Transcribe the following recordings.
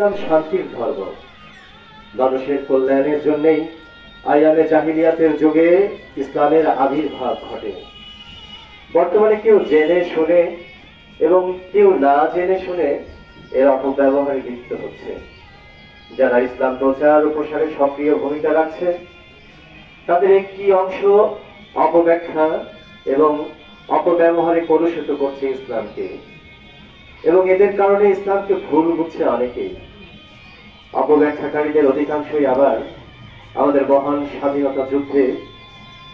ইসলাম শান্তির ধর্ম। মানুষের কল্যাণের জন্যই আইয়ামে জাহিলিয়াতের যুগে ইসলামের আবির্ভাব ঘটে। বর্তমানে কেউ জেনে শুনে এবং কেউ না জেনে শুনে এর অপব্যবহারে লিপ্ত হচ্ছে। যারা ইসলাম প্রচার ও প্রসারে সক্রিয় ভূমিকা রাখছে তাদের একটি অংশ অপব্যাখ্যা এবং অপব্যবহারে কলুষিত করছে ইসলামকে, এবং এদের কারণে ইসলামকে ভুল বুঝছে অনেকেই। অপব্যাখ্যাকারীদের অধিকাংশই আবার আমাদের মহান স্বাধীনতা যুদ্ধে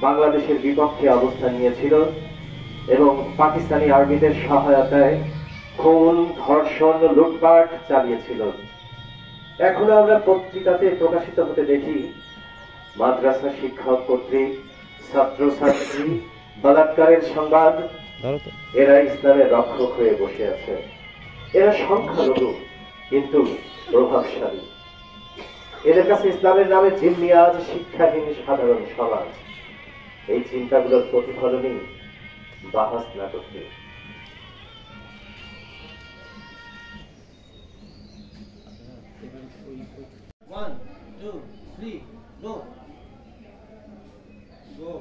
বাংলাদেশের বিপক্ষে অবস্থান নিয়েছিল এবং পাকিস্তানি আর্মিদের সহায়তায় খুন, ধর্ষণ, লুটপাট চালিয়েছিল। এখন আমরা পত্রিকাতে প্রকাশিত হতে দেখি মাদ্রাসা শিক্ষক কর্তৃক ছাত্রছাত্রী বলাৎকারের সংবাদ। এরা ইসলামের রক্ষক হয়ে বসে আছে। এরা সংখ্যালঘু কিন্তু প্রভাবশালী। এদের কাছে ইসলামের নামে জিম্মিয়াজ শিক্ষাহীন সাধারণ সমাজ। এই চিন্তাগুলোর প্রতিফলনই বাহাস নাটকে। One, two, three, go. Go.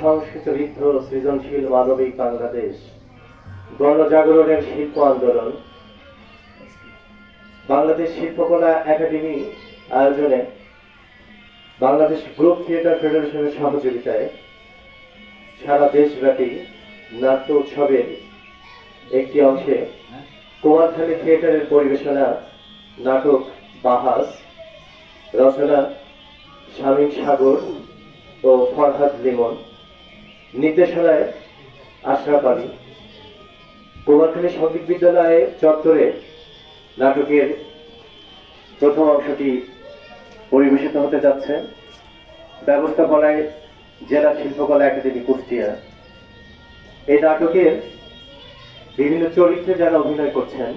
সংস্কৃত ঋদ্ধ সৃজনশীল মানবিক বাংলাদেশ গণজাগরণের শিল্প আন্দোলন বাংলাদেশ শিল্পকলা একাডেমি আয়োজনে বাংলাদেশ গ্রুপ থিয়েটার ফেডারেশনের সহযোগিতায় সারা দেশব্যাপী নাট্য উৎসবের একটি অংশে কুমারখালী থিয়েটারের পরিবেশনা নাটক বাহাস, রচনা শামীম সাগর ও ফরহাদ লিমন, নির্দেশনায় আশরাফ আলী। কুমারখালী সঙ্গীত বিদ্যালয়ের চত্বরে নাটকের প্রথম অংশটি পরিবেশিত হতে যাচ্ছে। ব্যবস্থাপনায় জেলা শিল্পকলা একাডেমি কুষ্টিয়া। এই নাটকের বিভিন্ন চরিত্রে যারা অভিনয় করছেন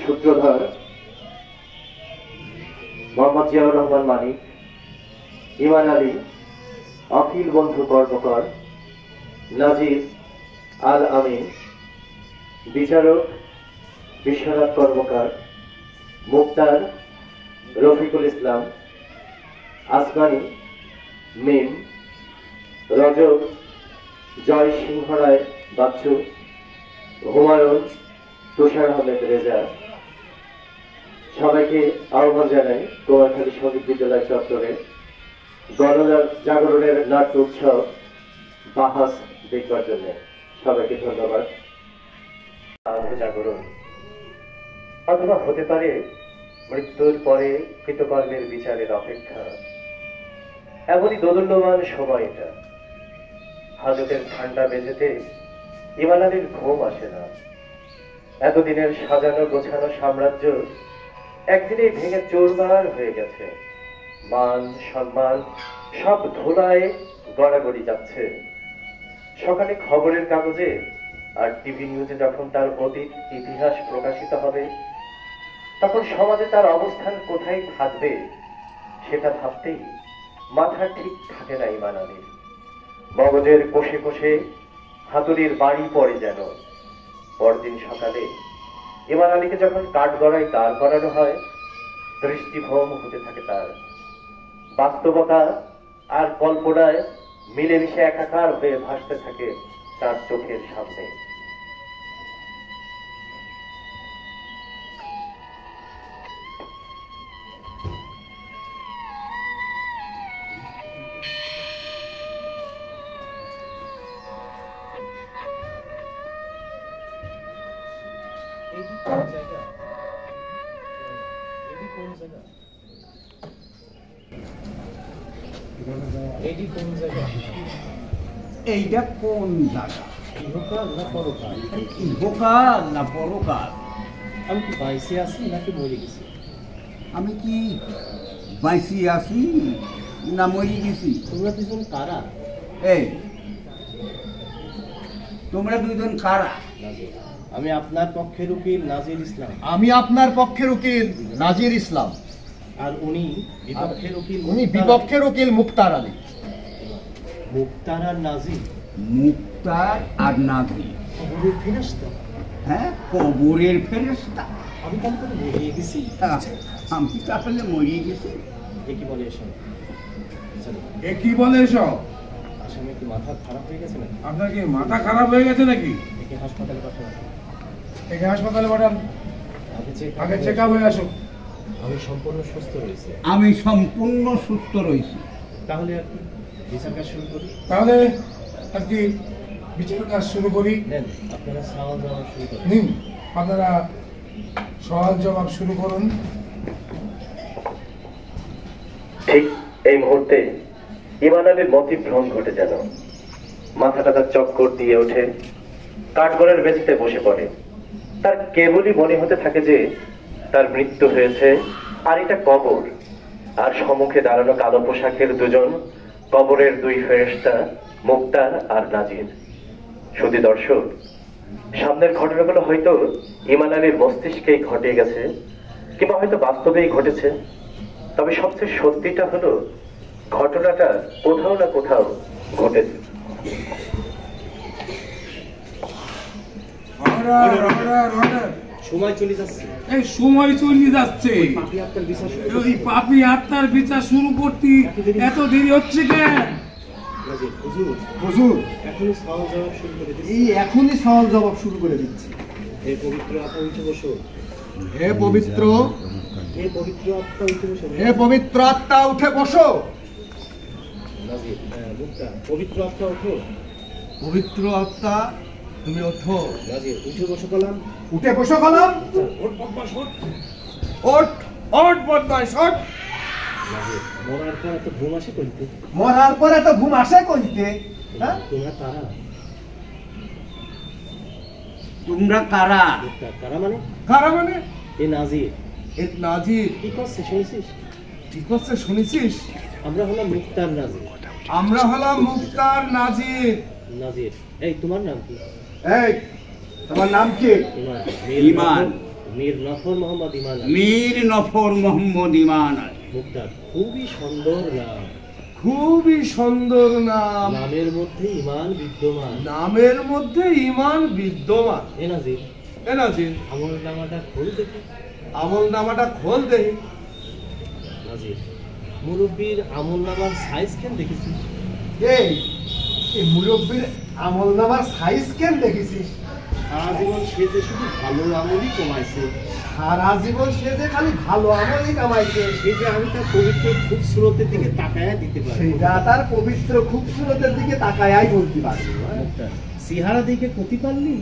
সূত্রধর মোহাম্মদ জিয়াউর রহমান মানিক, ইমান আলী, অখিল বন্ধু কর্মকর, নাজির আল আমিন, বিচারক বিশ্বনাথ কর্মকার, মুক্তার, রফিকুল ইসলাম, আসমানি, মিম, রজব, জয় সিংহ রায় বাচ্চু, হুমায়ুন, তুষার আহমেদ রেজা। সবাইকে আহ্বান জানাই কুমারখালী সঙ্গীত বিদ্যালয় চত্বরে গণজাগরণের নাট্য উৎসব বাহাস দেখবার জন্য। সবাইকে ধন্যবাদ। জাগরণ অথবা হতে পারে মৃত্যুর পরে কৃতকর্মের বিচারের অপেক্ষা। এমনই দোদুল্যমান সময় এটা। হাজতের ঠান্ডা মেঝেতে ইমান আলীর ঘুম আসে না। এতদিনের সাজানো গোছানো সাম্রাজ্য একদিনেই ভেঙে চুরমার হয়ে গেছে। মান সম্মান সব ধুলায় গড়াগড়ি যাচ্ছে। সকালে খবরের কাগজে আর টিভি নিউজে যখন তার অতীত ইতিহাস প্রকাশিত হবে তখন সমাজে তার অবস্থান কোথায় থাকবে সেটা ভাবতেই মাথা ঠিক থাকে না ইমান আলীর। মগজের কোষে কোষে হাতুড়ির বাড়ি পড়ে যেন। পরদিন সকালে ইমান আলীকে যখন কাঠগড়ায় দাঁড় করানো হয় দৃষ্টিভ্রম হতে থাকে তার। বাস্তবতা আর কল্পনায় মিলেমিশে একাকার হয়ে ভাসতে থাকে তার চোখের সামনে। এইটা কোন জায়গা? ইহকাল না পরকাল? ইহকাল না পরকাল? আমি কি বাইসে আছি নাকি মরে গেছি? আমি কি বাইসি আছি না মরি গেছি? তোমরা দুজন কারা? এই তোমরা দুইজন কারা? আমি আপনার পক্ষের উকিল নাজির ইসলাম। আমি আপনার পক্ষের উকিল নাজির ইসলাম। আর উনি বিপক্ষের উকিল উনি বিপক্ষের উকিল মুক্তার আলী। মুক্তার আর নাজির? মুক্তার আর নাজির। কবরের ফেরেশতা? হ্যাঁ, কবরের ফেরেশতা। আমি তাহলে করে মরিয়ে গেছি। আমি তাহলে মরিয়ে গেছি। এ কি বলে এসব? এ কি বলে এসব? আসামি কি মাথা খারাপ হয়ে গেছে নাকি? আপনার কি মাথা খারাপ হয়ে গেছে নাকি? একে হাসপাতালে পাঠানো। একে হাসপাতালে পাঠান, আগে চেক আপ হয়ে আসো। আমি সম্পূর্ণ সুস্থ রয়েছে। আমি সম্পূর্ণ সুস্থ রয়েছি। তাহলে আর কি বিচার কাজ শুরু করি? তাহলে আর কি বিচার কাজ শুরু করি? নেন আপনারা সওয়াল জবাব শুরু করুন। নিন, আপনারা সওয়াল জবাব শুরু করুন। ঠিক এই মুহূর্তে ইমান আলীর মতিভ্রম ঘটে যেন। মাথাটা তার চক্কর দিয়ে ওঠে, কাঠগড়ের বেঁচিতে বসে পড়ে। তার কেবলই মনে হতে থাকে যে তার মৃত্যু হয়েছে, আর এটা কবর। আর সম্মুখে দাঁড়ানো কালো পোশাকের দুজন কবরের দুই ফেরেশতা, মুক্তার আর নাজির। শুধু দর্শক, সামনের ঘটনাগুলো হয়তো ইমান আলীর মস্তিষ্কেই ঘটে গেছে, কিংবা হয়তো বাস্তবেই ঘটেছে। তবে সবচেয়ে সত্যিটা হলো ঘটনাটা কোথাও না কোথাও ঘটেছে। সময় চলে যাচ্ছে। এই সময় চলে যাচ্ছে, পাপী আত্মার বিচার শুরু ওই পাপী আত্মার বিচার শুরু করতে এত দেরি হচ্ছে কেন? নাজির, হুজুর হুজুর, এখনই সওয়াল জবাব শুরু করে দিচ্ছি। এই এখনই সওয়াল জবাব শুরু করে দিচ্ছি। হে পবিত্র আত্মা উঠে বসো। হে পবিত্র, হে পবিত্র আত্মা উঠে বসো। হে পবিত্র আত্মা উঠে বসো। নাজির, মুক্তা, পবিত্র আত্মা ওঠো। পবিত্র আত্মা তুমি ওঠো। নাজির, উঠে বসো কলাম। উঠে বসো কলাম। ওঠ বদমাশ, ওঠ। ওঠ, ওঠ বদমাইশ, ওঠ। নাজির, মরার পর এত ঘুম আসে কইতে? মরার পর এত ঘুম আসে কইতে? হ্যাঁ, তোমরা কারা? তোমরা কারা? মুক্তা, কারা মানে? কারা মানে? এ নাজির। এ নাজির। কি করছে শুনেছিস? ঠিক হচ্ছে শুনেছিস? আমরা হলাম মুক্তার নাজির। আমরা হলাম মুক্তার নাজির। নাজির, এই তোমার নাম কি? এই তোমার নাম কি? ইমান। ইমান। মীর নফর মোহাম্মদ ইমান। মীর নফর মোহাম্মদ ইমান আলী। মুক্তার, খুবই সুন্দর নাম। খুবই সুন্দর নাম। নামের মধ্যে ইমান বিদ্যমান। নামের মধ্যে ইমান বিদ্যমান। এ নাজির, এ নাজির, আমল নামাটা খোল দেখি। আমল নামাটা খোল দেখি। নাজির, মুরব্বীর আমল নামার সাইজ কেন দেখেছিস? এই মুরব্বীর আমল নামার সাইজ কেন দেখেছিস? সারা জীবন সে যে শুধু ভালো আমলই কমাইছে। সারা জীবন সে যে খালি ভালো আমলই কামাইছে, সে যে আমি তার পবিত্র খুব স্রোতের দিকে তাকায়া দিতে পারি। সেটা তার পবিত্র খুবসুরতের দিকে তাকায়াই বলতে পারবি। সিহারা দিকে কতি পারলি?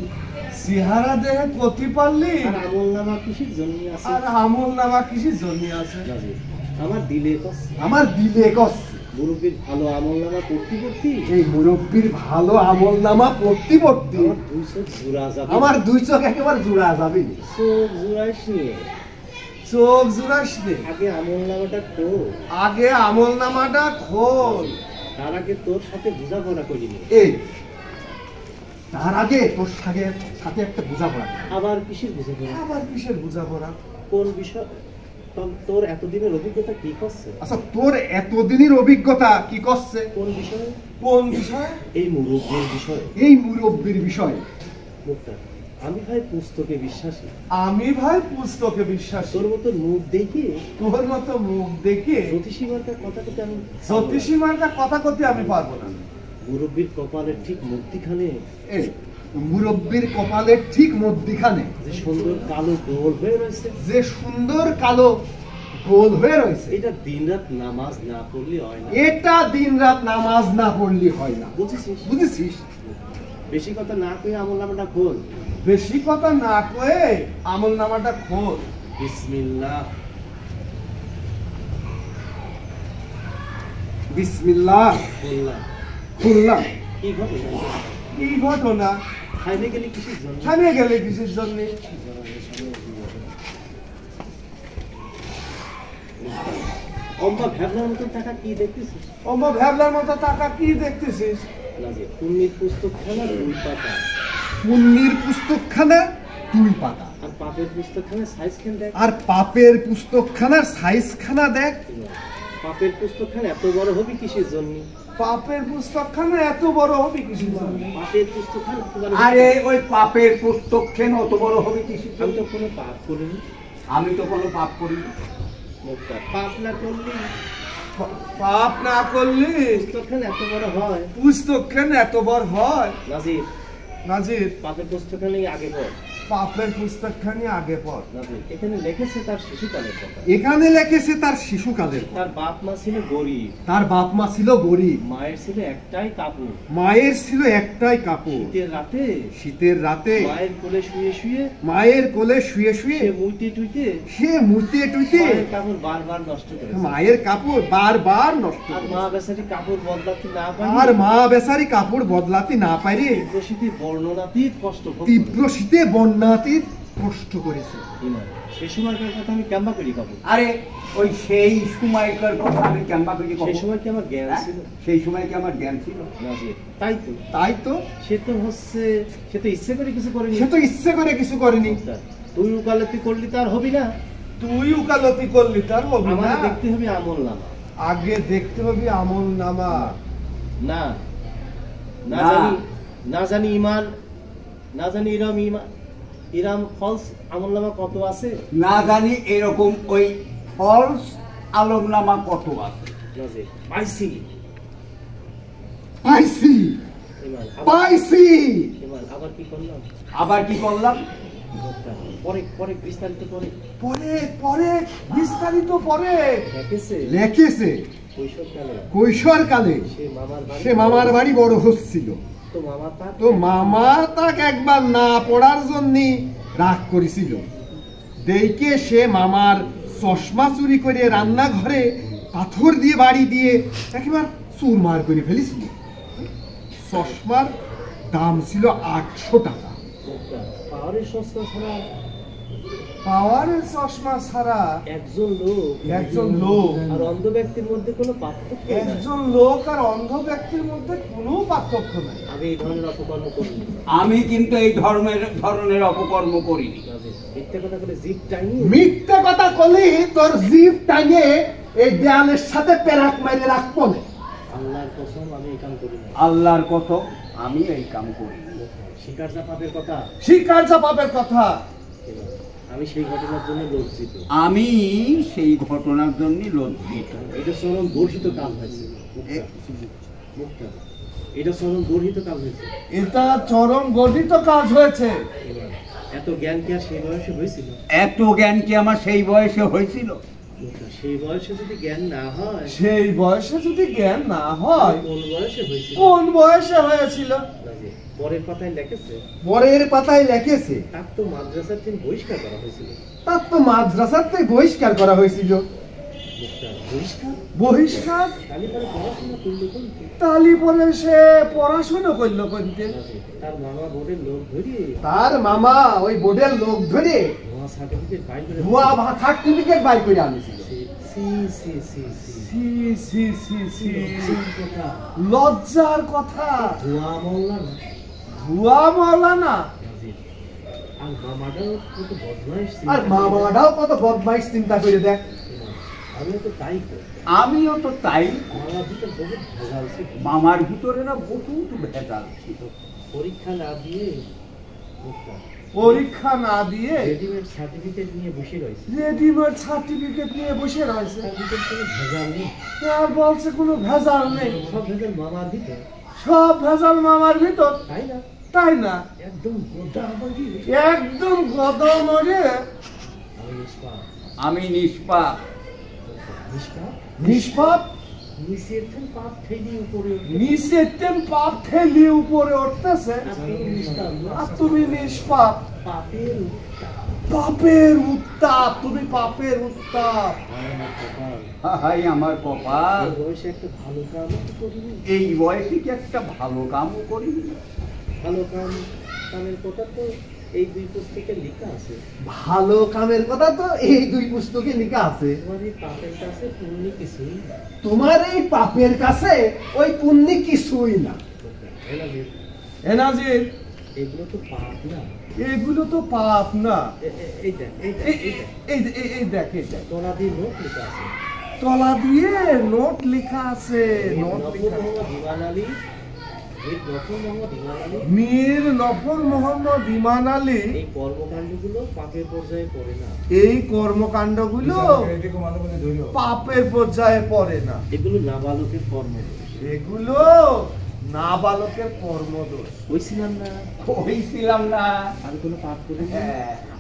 চেহারা দেহে কতি পারলি? আর আমল নামা কিসের জন্য আছে? আর আমল নামা কিসের জন্য আছে? নাজির, আমার দিলে কষ্ট। আমার দিলে কষ্ট। মুরব্বীর ভালো আমল নামা পড়তে পড়তে এই মুরব্বীর ভালো আমল নামা পড়তে পড়তে আমার দুই চোখ জোড়া যাবে। আমার দুই চোখ একেবারে জোড়া যাবে। চোখ জোড়াইস নিয়ে চোখ জোড়াস নে, আগে আমল নামাটা খোল। আগে আমল নামাটা খোল। তার আগে তোর সাথে বোঝাপড়া করিনি। এই তার আগে তোর সাথে একটা বোঝাপড়া। আবার কিসের বোঝাপড়া? আবার কিসের বোঝাপড়া? কোন বিষয়? তোর এতদিনের অভিজ্ঞতা কি করছে? আচ্ছা, তোর এতদিনের অভিজ্ঞতা কি করছে? কোন বিষয়ে? কোন বিষয়? এই মুরব্বীর বিষয়ে। এই মুরব্বীর বিষয়। মুক্তা, আমি ভাই পুস্তকে বিশ্বাসী। আমি ভাই পুস্তকে বিশ্বাসী। তোর মতো মুখ দেখে, তোর মতো মুখ দেখে জ্যোতিষীমার্কার কথা করতে আমি জ্যোতিষীমার্কা কথা করতে আমি পারবো না। মুরব্বীর কপালের ঠিক মধ্যিখানে, এই মুরব্বীর কপালের ঠিক মধ্যিখানে যে সুন্দর কালো গোল হয়ে রয়েছে, যে সুন্দর কালো গোল হয়ে রয়েছে, এটা দিনরাত নামাজ না পড়লে হয় না। এটা দিনরাত নামাজ না পড়লে হয় না। বুঝেছিস? বুঝেছিস? বেশি কথা না কয়ে আমল নামাটা খোল। বেশি কথা না কয়ে আমল নামাটা খোল। বিসমিল্লাহ। বিসমিল্লাহ। বললাম। খুললাম। কি ঘটনা? কি ঘটনা? খাইলে গেলে কিসের জন্য? থামিয়ে গেলে কিসের জন্য? অম্বা ভ্যাবলার মতন টাকা কি দেখতেছিস? অম্বা ভ্যাবলার মতো টাকা কি দেখতেছিস? নাজির পুণ্যের পুস্তকখানা 2 পাতা পুণ্যের পুস্তকখানা 2 পাতা, আর পাপের পুস্তকখানা সাইজখান দেখ। আর পাপের পুস্তকখানার সাইজখানা দেখ। পাপের পুস্তকখানা এত বড় হবে কিসের জন্য? পাপের পুস্তকখানা এত বড় হবে কিছু পাপের পুস্তকখানা এত বড় আরে ওই পাপের পুস্তক কেন অত বড় হবে কিছু? আমি তো কোনো পাপ করিনি। আমি তো কোনো পাপ করিনি। মুক্তা পাপ না করলি পাপ না করলে পুস্তকখানা এত বড় হয়। পুস্তকখানা এত বড় হয়। নাজির নাজির পাপের পুস্তকখানি আগে পড়। পাপের পুস্তকখানি আগে পড়। নাজির এখানে লিখেছে তার শিশুকালের কথা। এখানে লেখেছে তার শিশুকালের কথা। তার বাপ মা ছিল গরিব, তার বাপ মা ছিল গরিব, মায়ের ছিল একটাই কাপড়। মায়ের ছিল একটাই কাপড়। শীতের রাতে শীতের রাতে মায়ের কোলে শুয়ে শুয়ে মায়ের কোলে শুয়ে শুয়ে সে মুইতে টুইতে সে মুতে টুইতে মায়ের কাপড় বারবার নষ্ট করেছে। মায়ের কাপড় বারবার নষ্ট আর করে। মা বেচারি কাপড় বদলাতে না পারে, আর মা বেচারি কাপড় বদলাতে না পারে তীব্র শীতে বর্ণনাতীত কষ্ট ভোগ তীব্র শীতে বন্যাতীত কষ্ট করেছে। করেছে। সে সময়কার কথা আমি কেমবা করি কাপড়? আরে ওই সেই সময়কার কথা আমি কেমবা করি কব? সেই সময় কি আমার জ্ঞান হ্যাঁ? ছিল? সেই সময় কি আমার জ্ঞান ছিল? নাজির তাই তো। তাই তো সে তো ইচ্ছে করে কিছু করেনি। সে তো ইচ্ছে করে কিছু করেনি। তুই উকালতি করলি তার হবি না, তুই উকালতি করলি তার হবে না। আমার দেখতে হবে আমল নামা। আগে দেখতে হবে আমল নামা। না না না। জানি না জানি ইমান না জানি ইরাম ফলস আমল নামা কত আছে। না জানি এরকম ওই ফলস আলমনামা কত আছে। নাজির পাইছি পাইছি ইমান পাইছি। ইমান আবার কি করলাম? আবার কি করলাম? পরে পরে বিস্তারিত পরে পরে পরে বিস্তারিত পরে দেখেছে লেখেছে কৈশোরকালে কৈশোরকালে সে মামার বাড়ি বড় হচ্ছিল, তো মামা তার তো মামা তাকে একবার না পড়ার জন্য রাগ করেছিল। দেখে সে মামার চশমা চুরি করে রান্নাঘরে পাথর দিয়ে বাড়ি দিয়ে একেবারে চুরমার করে ফেলেছিল। চশমার দাম ছিল 800 টাকা। পাওয়ারের সস্তা ছাড়া পাওয়ারের চশমা ছাড়া একজন লোক আর অন্ধ ব্যক্তির মধ্যে কোনো পার্থক্য নেই। একজন লোক আর অন্ধ ব্যক্তির মধ্যে কোনো পার্থক্য নাই। আমি এই ধরনের অপকর্ম করিনি। আমি কিন্তু এই ধরনের অপকর্ম করিনি। মিথ্যে কথা বলে জিভ টাইনি মিথ্যে কথা কলি তোর জিভ টাঙে এই দেয়ালের সাথে পেরাক মেরে রাখবো না। আল্লাহর কসম আমি এই কাম করি না। আল্লাহর কসম আমি এই কাম করিনি। শিকার যা পাপের কথা, শিকার যা পাপের কথা। আমি সেই ঘটনার জন্য লজ্জিত। আমি সেই ঘটনার জন্য লজ্জিত। এটা চরম গর্হিত কাজ হয়েছে। মুক্তা এটা চরম গর্হিত কাজ হয়েছে। এটা চরম গঠিত কাজ হয়েছে। এত জ্ঞান কি আর সেই বয়সে হয়েছিল? এত জ্ঞান কি আমার সেই বয়সে হয়েছিল? সেই বয়সে যদি জ্ঞান না হয়, সেই বয়সে যদি জ্ঞান না হয়, কোন বয়সে হয়েছিল? কোন বয়সে হয়েছিল? পরের পাতায় লেখেছে পরের পাতায় লেখেছে তার তো মাদ্রাসার থেকে বহিষ্কার করা হয়েছিল। তার তো মাদ্রাসার থেকে বহিষ্কার করা হয়েছিল। বহিষ্কার বহিষ্কার তাহলে পরে পড়াশোনা করলো কোনটি? তালি পরে সে পড়াশোনা করলো কোনতে? তার মামা বোর্ডের লোক ধরিয়ে তার মামা ওই বোর্ডের লোক ধরে ভুয়া সার্টিফিকেট বাইর করে ভুয়া সার্টিফিকেট বাইর করে আনিছিল। সি সি সি সি সি সি সি সি কথা লজ্জার কথা। ভুয়া মোল্লা না ভুয়া মাওলানা। আর মামাটাও কত বদমাইশ ছিল। আর মামাটাও কত বদমাইশ, চিন্তা করে দেখ। আমিও তো তাই করি। আমিও তো তাই। মামার ভিতর বহুত ভেজাল ছিল। মামার ভিতরে না বহুত ভেজাল ছিল। পরীক্ষা না দিয়ে পরীক্ষা না দিয়ে রেডিমেড সার্টিফিকেট নিয়ে বসে রয়েছে। রেডিমেড সার্টিফিকেট নিয়ে বসে রয়েছে। তার ভিতর কোনো ভেজাল নেই। আর বলছে কোনো ভেজাল নেই। সব ভেজাল মামার ভিতর, সব ভেজাল মামার ভিতর, তাই না? তাই না? একদম গোদাবাড়ি। একদম গদমরে আমি নিষ্পাপ। আমি নিষ্পাপ। নিষ্পাপ নিষ্পাপ। নিচের থেকে পাপ ঠেলি উপরে উঠে। নিচের তেন পাপ ঠেলি উপরে উঠতেছে, আর তুমি নিষ্পাপ। আর তুমি নিষ্পাপ। পাপের উত্তাপ। পাপের উত্তাপ, তুমি পাপের উত্তাপ। আমার কপাল। হাই আমার কপাল। এই বয়সে একটা ভালো কাম করিনি। এই বয়সে কি একটা ভালো কামও করিনি। ভালো কামের কথা তো এই দুই পুস্তকে লেখা আছে। ভালো কামের কথা তো এই দুই পুস্তকে লেখা আছে। তোমার এই পাপের কাছে পুণ্য কিছুই না। তোমার এই পাপের কাছে ওই পুণ্য কিছুই না। এনাজির এগুলো তো পাপ না। এগুলো তো পাপ না। এই দেখ, এই দেখ, তলা দিয়ে নোট লেখা আছে। তলা দিয়ে নোট লেখা আছে। মীর নফর মোহাম্মদ ইমান আলী। এই কর্মকাণ্ডগুলো পাপের পর্যায়ে পড়ে না। এই কর্মকাণ্ডগুলো পাপের পর্যায়ে পড়ে না। এগুলো নাবালকের কর্ম। এগুলো নাবালকের কর্মদোষ। কইছিলাম না আমি কোনো পাপ করিনি।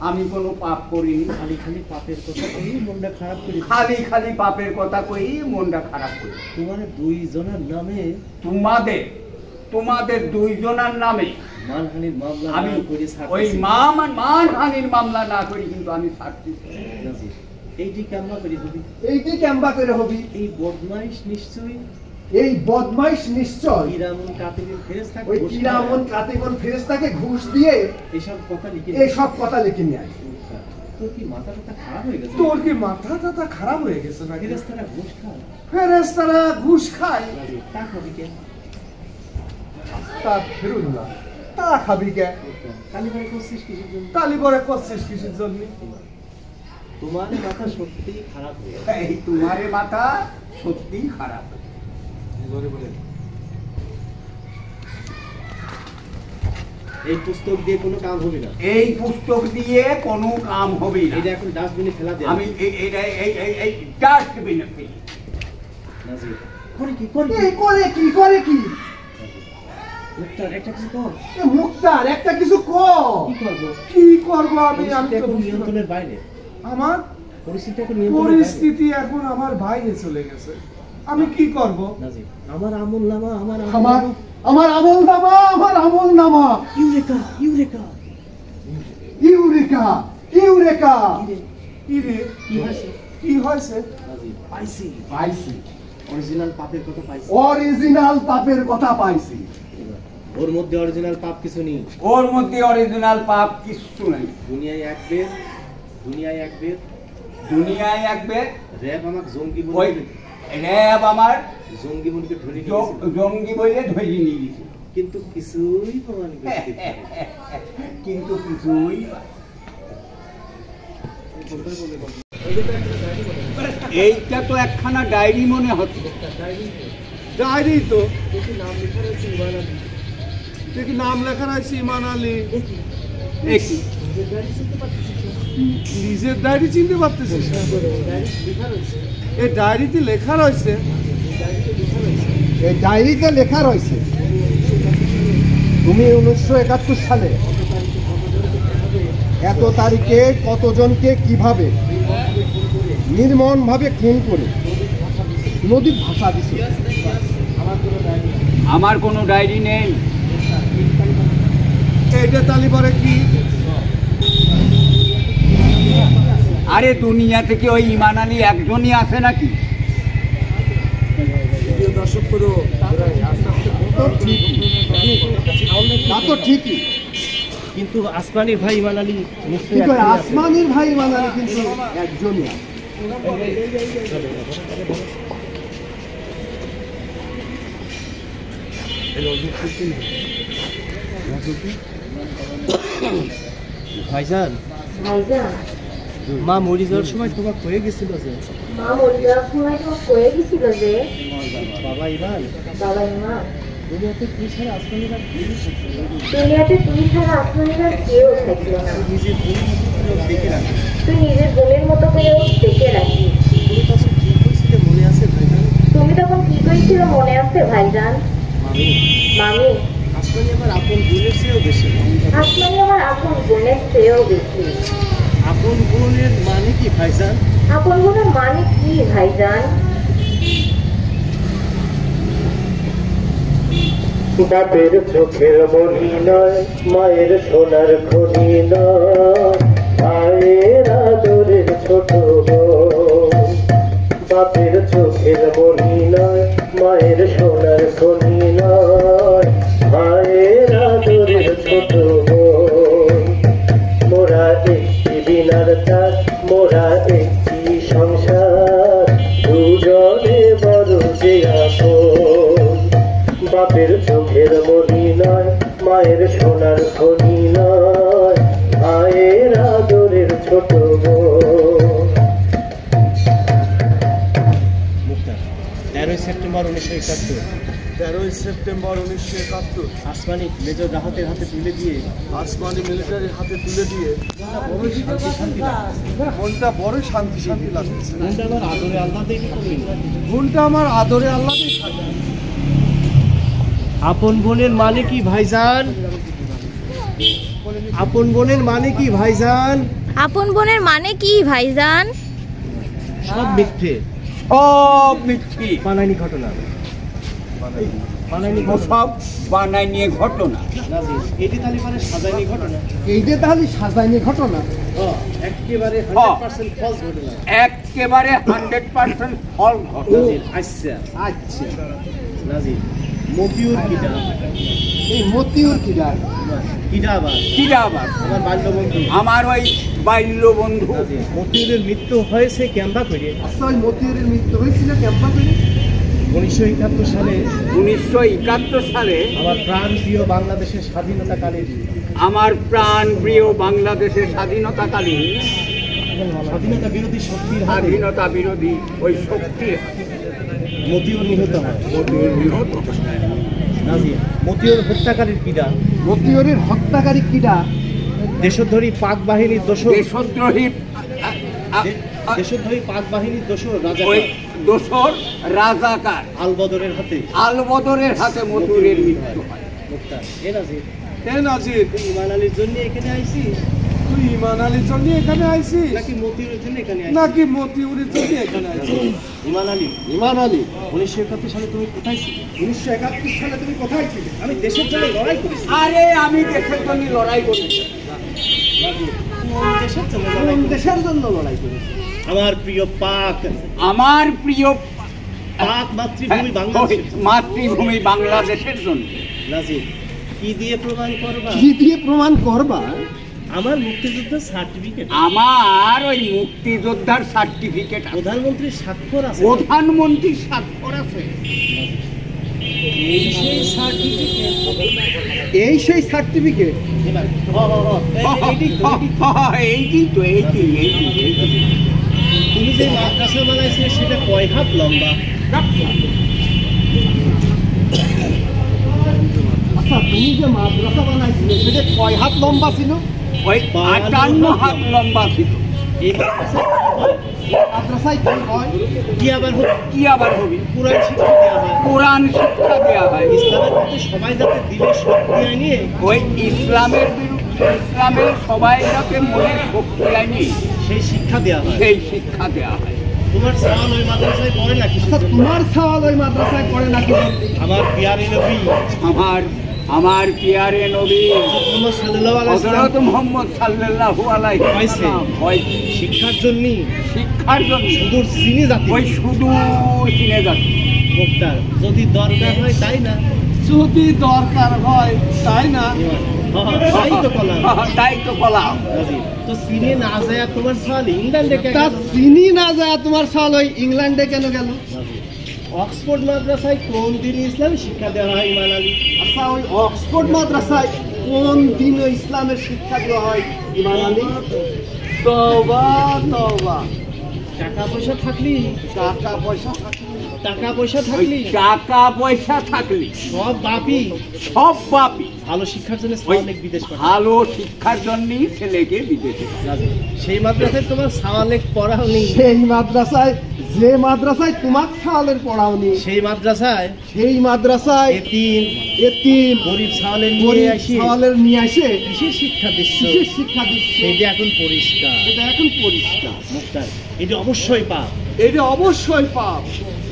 আমি কোনো পাপ করিনি। খালি পাপের কথা কই মনটা খারাপ করি। খালি পাপের কথা কই মনটা খারাপ করি। তোমার দুইজনের নামে তোমাদের দুইজনের নামে মানহানির মামলা আমি করে ওই মানহানির মামলা না করি কিন্তু আমি ছাড়ছি। এইটি কেমবা করে হবি? এই বদমাইশ নিশ্চয় কিরামুন কাতিবুন ফেরেশতাকে ঘুষ দিয়ে এসব কথা লিখে নিয়ে আসে। তোর কি মাথাটা খারাপ হয়ে গেছে? না? ফেরেশতারা ঘুষ খায়। তা খাবি কে? তা ফেরুন না। তা খাবি কে? তালিবরে করছিস কিসের জন্য? তোমার মাথা সত্যি খারাপ হয়ে গেছে। এই তোমার মাথা সত্যি খারাপ। এই পুস্তক দিয়ে কোনো কাম হবে না। এই পুস্তক দিয়ে কোনো কাম হবে না। এটা এখন ডাস্টবিনে ফেলা দে। আমি এই ডাস্টবিনে ফেলি। নাজির করে কি? মুক্তার একটা কিছু কর। মুক্তার একটা কিছু কর। কি করব আমি? আমি তো নিয়ন্ত্রণের বাইরে। আমার পরিস্থিতি এখন আমার বাইরে চলে গেছে। আমি কি করব? নাজির আমার আমল নামা আমার আমল নামা ইউরেকা কি হয়েছে? পাইছি অরিজিনাল পাপের কথা পাইছি। ওর মধ্যে অরিজিনাল পাপ কিছু নেই। দুনিয়ায় এক বের র‍্যাব আমাকে জঙ্গি বলে ধরে নিয়ে গেছে। কিন্তু কিছুই প্রমাণ করতে এইটা তো একখানা ডায়েরি মনে হচ্ছে। ডায়েরি তো নাম লেখা রয়েছে ইমান আলী। নিজের ডায়েরি চিনতে পারতেছিস? এই ডায়েরিতে লেখা রয়েছে তুমি 1971 সালে এত তারিখে কতজনকে কিভাবে নির্মম ভাবে খুন করে নদীর ভাষা দিছে। আমার কোনো ডায়েরি নেই। এইটা তালি পরে কি? আরে দুনিয়া থেকে ওই ইমান আলী একজনই আছে নাকি? ঠিকই, কিন্তু আসমানির ভাই ইমান আলী কিন্তু একজনই। ভাইজান মা মরে যাওয়ার সময় তোমার কয়ে গেছিল যে বাবা ইমান দুনিয়াতে তুই ছাড়া আসমানিরা কেউ থাকলো না। তুই নিজের বোনের মতো করে দেখে রাখিস। মনে আছে ভাইজান? তুমি তখন কি করেছিল মনে আছে ভাইজান? মামি আসমানি আমার আপন বোনের চেয়েও বেশি। আপন বোনের মানে কি ভাইজান? আপন বোনের মানে কি ভাইজান? বাপের চোখের মনি নয়, মায়ের সোনার খনি নয়, ভাইয়ের আদরের ছোট বোন। বাপের চোখের মনি নয়, মায়ের সোনার খনি নয়, ভাইয়ের আদরের ছোট বোন। মায়ের সোনার খনি নয়, মায়ের আদরের ছোট বোন। 13 সেপ্টেম্বর 1971 13 সেপ্টেম্বর 1971 আসমানি মেজর রাহাতের হাতে তুলে দিয়ে আসমানি মিলিটারির হাতে তুলে দিয়ে মনটা বড় শান্তি শান্তি লাগছে। মনটা আমার আদরে আল্লাহ দেখে করলেন। মনটা আমার আদরে আল্লাহই থাকে। আপন বোনের মানে কি ভাইজান? আপন বোনের মানে কি ভাইজান? আপন বোনের মানে কি ভাইজান? সব মিথ্যে, সব মিথ্যে, বানাইনি ঘটনা, বানাইনি সব বানাই নিয়ে ঘটনা। এটি তাহলে মানে সাজাইনি ঘটনা, এইটা তাহলে সাজাইনি ঘটনা, একেবারে 100% ফলস ঘটনা। একেবারে 100% ফল ঘটনা। আচ্ছা আচ্ছা নাজির, মতিউর কিটা? এই মতিউর কিডা? কিটা আবার? কিরা আবার? আমার বাল্যবন্ধু, আমার ওই বাল্য বন্ধু। মতিউরের মৃত্যু হয়েছে ক্যাম্পা করে। আচ্ছা, ওই মতিউরের মৃত্যু হয়েছিল ক্যাম্পা করে 1971 সালে। 1971 সালে আমার প্রাণ প্রিয় বাংলাদেশের স্বাধীনতাকালীন, আমার প্রাণ প্রিয় বাংলাদেশের স্বাধীনতাকালীন স্বাধীনতা বিরোধী শক্তির হাতে স্বাধীনতা বিরোধী ওই শক্তির মতিউর নিহত হয়। নিহত। নাজির, মতিউর হত্যাকারীর কিডা? মতিউরের হত্যাকারী কিডা? দেশদ্রোহী পাক বাহিনীর দোষর, দেশদ্রোহী দেশদ্রোহী পাক বাহিনীর দোষর রাজা ওই দোসর রাজাকার আলবদরের হাতে আলবদরের হাতে মতিউরের মৃত্যু হয়। মুক্তার। এ নাজির, এ নাজির, তুই ইমান আলীর জন্য এখানে আইছিস তুই ইমান আলীর জন্য এখানে আইছিস নাকি মতিউরের জন্য এখানে আইছিস? নাকি মতিউরের জন্য এখানে আইছিস? ইমান আলী, ইমান আলী, 1971 সালে তুমি কোথায় ছিলে? 1971 সালে তুমি কোথায় ছিলে? আমি দেশের জন্য লড়াই করেছি। আরে আমি দেশের জন্য লড়াই করেছি। নাজির, কোন দেশের জন্য লড়াই কোন করেছি? দেশের জন্য লড়াই করেছিস? আমার প্রিয় পাক, আমার প্রিয় পাক মাতৃভূমি বাংলাদেশ। মাতৃভূমি বাংলাদেশের জন্য। নাজির, কি দিয়ে প্রমাণ করবা? কি দিয়ে প্রমাণ করবা? আমার মুক্তিযুদ্ধের সার্টিফিকেট, আমার ওই মুক্তিযোদ্ধার সার্টিফিকেট, প্রধানমন্ত্রীর স্বাক্ষর আছে। প্রধানমন্ত্রীর স্বাক্ষর আছে। এই সেই সার্টিফিকেট, এই সেই সার্টিফিকেট। এবার এইটি তো, এইটি। এইটি। তুমি যে মাদ্রাসা বানাইছিলে সেটা কয় হাত লম্বা? আচ্ছা, তুমি যে মাদ্রাসা বানাইছিলে সেটা কয় হাত লম্বা ছিল? ওই 58 হাত লম্বা ছিল। এই মাদ্রাসা মাদ্রাসায় কি হয়? কি আবার হবে? কি আবার হবে? কোরআন শিক্ষা দেওয়া হয়, কোরআন শিক্ষা দেওয়া হয়। ইসলামের প্রতি সবাই যাতে দিলে শক্তি আনিয়ে ওই ইসলামের বিরুদ্ধে, ইসলামের সবাই যাতে মনে শক্তি আনি সেই শিক্ষা দেওয়া হয়। সেই শিক্ষা দেওয়া হয়। তোমার সাওয়াল ওই মাদ্রাসায় পড়ে নাকি? আচ্ছা, তোমার সওয়াল ওই মাদ্রাসায় পড়ে নাকি? আমার পিয়ারে নবী আমার পিয়ারে নবী মুহাম্মদ সাল্লাল্লাহু আলাইহি ওয়াসাল্লাম হযরত মুহাম্মদ সাল্লাল্লাহু আলাইহি ওয়াসাল্লাম শিক্ষার জন্য শিক্ষার জন্য সুদূর চীনে যাতে ওই সুদূর চীনে যাচ্ছে। মুক্তার, যদি দরকার হয় তাই না, যদি দরকার হয় তাই না? তাই তো কলাম। তাই তো বললাম। তো চীনে না যায় তোমার সাল ইংল্যান্ডে কেন? তা চিনি না যায় তোমার সওয়াল ওই ইংল্যান্ডে কেন গেল? অক্সফোর্ড মাদ্রাসায় কোন দিন ইসলামী শিক্ষা দেওয়া হয় ইমান আলী? আচ্ছা, ওই অক্সফোর্ড মাদ্রাসায় কোন দিন ইসলামের শিক্ষা দেওয়া হয় ইমান আলী? তওবা তওবা। টাকা পয়সা থাকলি, টাকা পয়সা থাকলে, টাকা পয়সা ওই থাকলি টাকা পয়সা থাকলে সব বাপি সব বাপি ভালো শিক্ষার জন্য ওই অনেক বিদেশ পাঠায়। ভালো শিক্ষার জন্যই ছেলেকে বিদেশে পাঠায়। সেই মাদ্রাসায় তোমার সাওয়ালেক পড়াও নেই, সেই মাদ্রাসায় যে মাদ্রাসায় তোমার সওয়ালের পড়াওনি সেই মাদ্রাসায় সেই মাদ্রাসায় এতিম গরিব সাওয়ালের নিয়ে আসি সওয়ালের নিয়ে আসে কিসের শিক্ষা দিচ্ছ? কিসের শিক্ষা দিচ্ছে? সেটা এখন পরিষ্কার। এটা এখন পরিষ্কার। মুক্তার, এটা অবশ্যই পাপ। এটা অবশ্যই পাপ।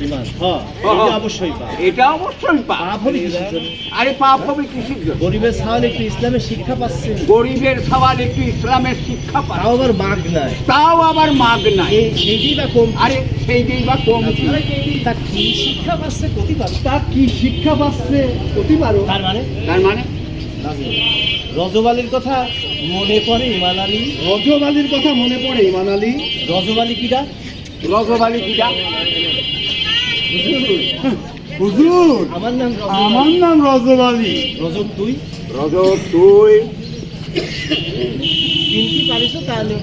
ইমান, হ্যাঁ, এটা অবশ্যই পাপ। এটা অবশ্যই পাপ পাপ। হবে কিসের জন্য? আরে পাপ হবে কিসের জন্য? গরিবের সাওয়াল একটু ইসলামের শিক্ষা পাচ্ছে, গরিবের সওয়াল একটু ইসলামের শিক্ষা পায়, তাও আবার মাগ নাই, তাও আবার মাগ নাই। এই সেইটাই বা কম। আরে সেইটাই বা কম কি? তা কি শিক্ষা পাচ্ছে প্রতি পাপ? তা কি শিক্ষা পাচ্ছে প্রতি পারো? তার মানে তার মানে রজব আলীর কথা মনে পড়ে ইমান আলী? রজব আলীর কথা মনে পড়ে ইমান আলী? রজব আলী কিটা? রজব আলী কিটা? হুজুর, আমার নাম রজব আমার আলী। নাম রজব আলী। রজব তুই? রজব তুই চিনতে পারিস তাহলে?